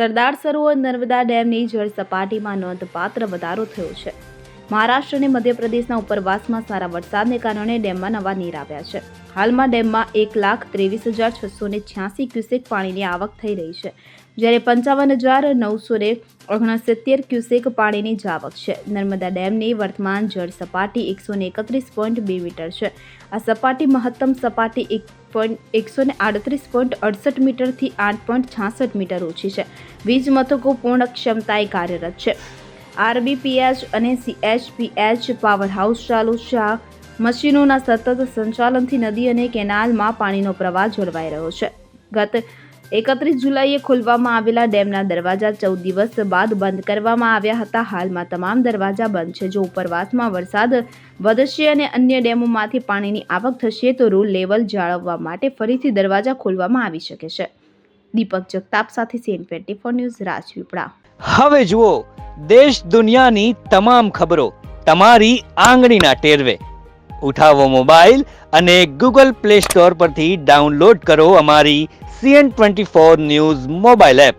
સરદાર સરોવર નર્મદા ડેમની જળ સપાટીમાં નોંધપાત્ર વધારો થયો છે. મહારાષ્ટ્ર અને મધ્યપ્રદેશના ઉપરવાસમાં સારા વરસાદને કારણે ડેમમાં નવા નીર આવ્યા છે. હાલમાં ડેમમાં 1,23,686 ક્યુસેક પાણીની આવક થઈ રહી છે, જ્યારે 55,969 ક્યુસેક પાણીની જ આવક છે. નર્મદા ડેમની વર્તમાન જળ સપાટી 131.2 મીટર છે. આ સપાટી મહત્તમ સપાટી 138.68 મીટરથી 8.66 મીટર ઓછી છે. વીજ મથકો પૂર્ણ ક્ષમતાએ કાર્યરત છે. આરબીપીએચ અને સીએચપીએચ પાવર હાઉસ ચાલુ છે. આ મશીનોના સતત સંચાલનથી નદી અને કેનાલમાં પાણીનો પ્રવાહ જળવાઈ રહ્યો છે. ગત 31 જુલાઈએ ખોલવામાં આવેલા ડેમના દરવાજા 14 દિવસ બાદ બંધ કરવામાં આવ્યા હતા. હાલમાં તમામ દરવાજા બંધ છે. જો ઉપરવાસમાં વરસાદ વધશે અને અન્ય ડેમોમાંથી પાણીની આવક થશે તો રૂલ લેવલ જાળવવા માટે ફરીથી દરવાજા ખોલવામાં આવી શકે છે. દીપક જગતાપ સાથે CN24 ન્યૂઝ, રાજપીપળા. હવે જુઓ દેશ દુનિયાની તમામ ખબરો તમારી આંગળીના ટેરવે. ઉઠાવો મોબાઈલ અને Google Play Store પરથી ડાઉનલોડ કરો અમારી CN24 ન્યૂઝ મોબાઈલ એપ.